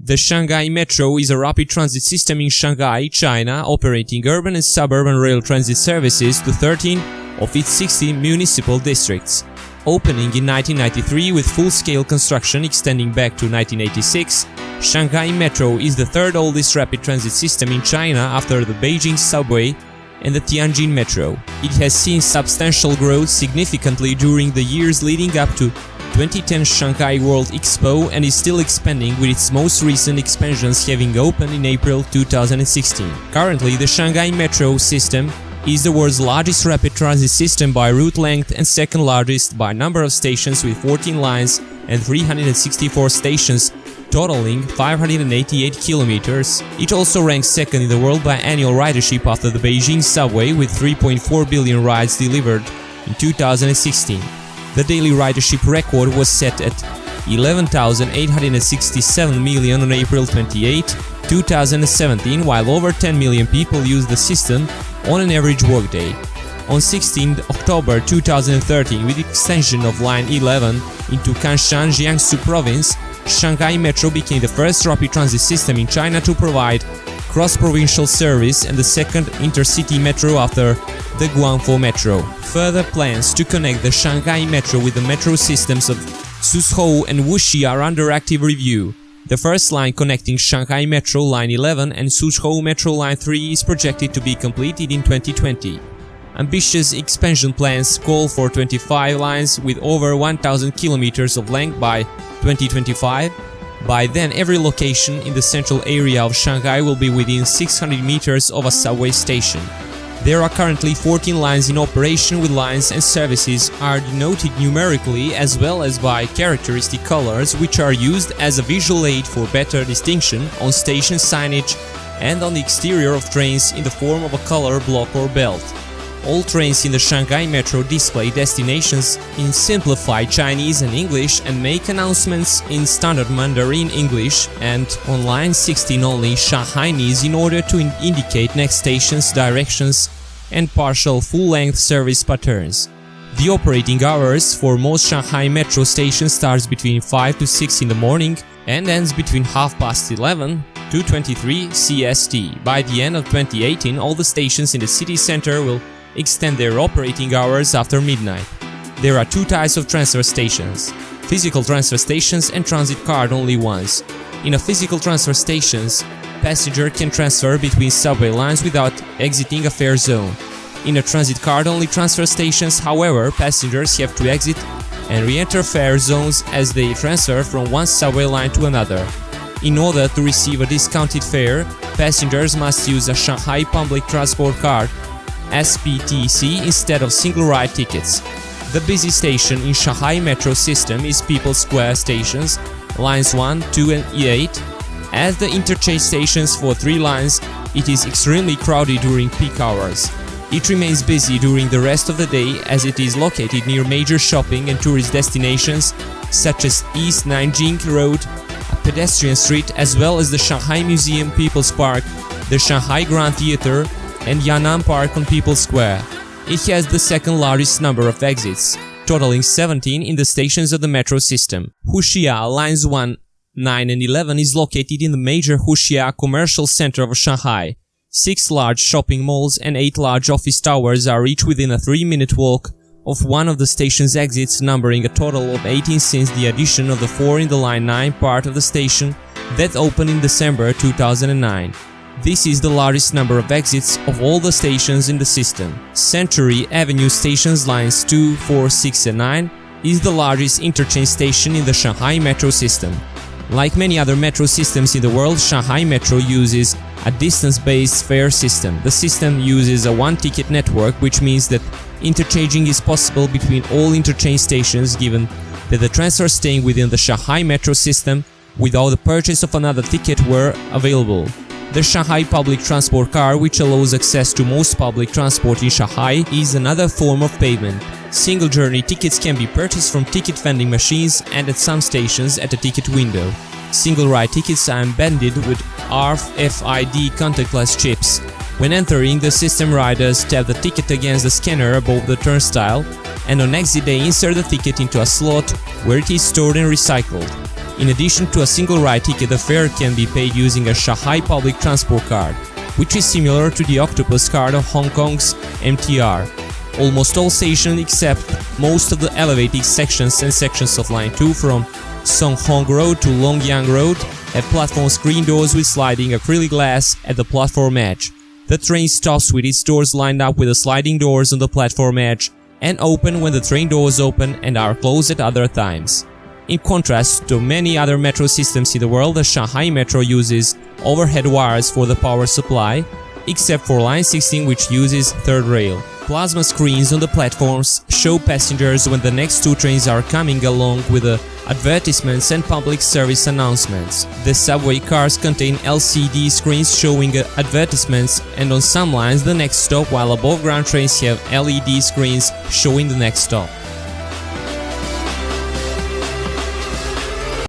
The Shanghai Metro is a rapid transit system in Shanghai, China, operating urban and suburban rail transit services to 13 of its 60 municipal districts. Opening in 1993 with full-scale construction extending back to 1986, Shanghai Metro is the third oldest rapid transit system in China after the Beijing Subway and the Tianjin Metro. It has seen substantial growth significantly during the years leading up to 2010 Shanghai World Expo and is still expanding, with its most recent expansions having opened in April 2016. Currently, the Shanghai Metro system is the world's largest rapid transit system by route length and second largest by number of stations, with 14 lines and 364 stations, totaling 588 kilometers. It also ranks second in the world by annual ridership after the Beijing Subway, with 3.4 billion rides delivered in 2016. The daily ridership record was set at 11,867 million on April 28, 2017, while over 10 million people used the system on an average workday. On 16 October 2013, with the extension of Line 11 into Kanshan, Jiangsu Province, Shanghai Metro became the first rapid transit system in China to provide cross-provincial service and the second intercity metro after the Guangzhou Metro. Further plans to connect the Shanghai Metro with the metro systems of Suzhou and Wuxi are under active review. The first line connecting Shanghai Metro Line 11 and Suzhou Metro Line 3 is projected to be completed in 2020. Ambitious expansion plans call for 25 lines with over 1,000 kilometers of length by 2025. By then, every location in the central area of Shanghai will be within 600 meters of a subway station. There are currently 14 lines in operation, with lines and services are denoted numerically as well as by characteristic colors, which are used as a visual aid for better distinction on station signage and on the exterior of trains in the form of a color block or belt. All trains in the Shanghai Metro display destinations in simplified Chinese and English and make announcements in standard Mandarin English, and on line 16 only Shanghainese, in order to indicate next stations, directions and partial full-length service patterns. The operating hours for most Shanghai Metro stations starts between 5 to 6 in the morning and ends between 11:30 to 23 CST. By the end of 2018, all the stations in the city center will extend their operating hours after midnight. There are two types of transfer stations: physical transfer stations and transit card-only ones. In a physical transfer stations, passenger can transfer between subway lines without exiting a fare zone. In a transit card-only transfer stations, however, passengers have to exit and re-enter fare zones as they transfer from one subway line to another. In order to receive a discounted fare, passengers must use a Shanghai Public Transport Card (SPTC) instead of single-ride tickets. The busy station in Shanghai Metro system is People's Square stations, lines 1, 2 and 8. As the interchange stations for 3 lines, it is extremely crowded during peak hours. It remains busy during the rest of the day as it is located near major shopping and tourist destinations such as East Nanjing Road, a pedestrian street, as well as the Shanghai Museum People's Park, the Shanghai Grand Theater and Yan'an Park on People's Square. It has the second largest number of exits, totaling 17 in the stations of the metro system. Huxia lines 1, 9 and 11 is located in the major Huxia commercial center of Shanghai. 6 large shopping malls and 8 large office towers are each within a 3-minute walk of one of the station's exits, numbering a total of 18 since the addition of the 4 in the line 9 part of the station that opened in December 2009. This is the largest number of exits of all the stations in the system. Century Avenue Station's lines 2, 4, 6 and 9 is the largest interchange station in the Shanghai Metro system. Like many other metro systems in the world, Shanghai Metro uses a distance-based fare system. The system uses a one-ticket network, which means that interchanging is possible between all interchange stations, given that the transfers staying within the Shanghai Metro system without the purchase of another ticket were available. The Shanghai Public Transport Card, which allows access to most public transport in Shanghai, is another form of payment. Single journey tickets can be purchased from ticket vending machines and at some stations at a ticket window. Single ride tickets are embedded with RFID contactless chips. When entering the system, riders tap the ticket against the scanner above the turnstile, and on exit they insert the ticket into a slot where it is stored and recycled. In addition to a single ride ticket, the fare can be paid using a Shanghai public transport card, which is similar to the Octopus card of Hong Kong's MTR. Almost all stations, except most of the elevated sections and sections of Line 2 from Song Hong Road to Longyang Road, have platform screen doors with sliding acrylic glass at the platform edge. The train stops with its doors lined up with the sliding doors on the platform edge and open when the train doors open and are closed at other times. In contrast to many other metro systems in the world, the Shanghai Metro uses overhead wires for the power supply, except for Line 16, which uses third rail. Plasma screens on the platforms show passengers when the next two trains are coming, along with the advertisements and public service announcements. The subway cars contain LCD screens showing advertisements, and on some lines the next stop, while above ground trains have LED screens showing the next stop.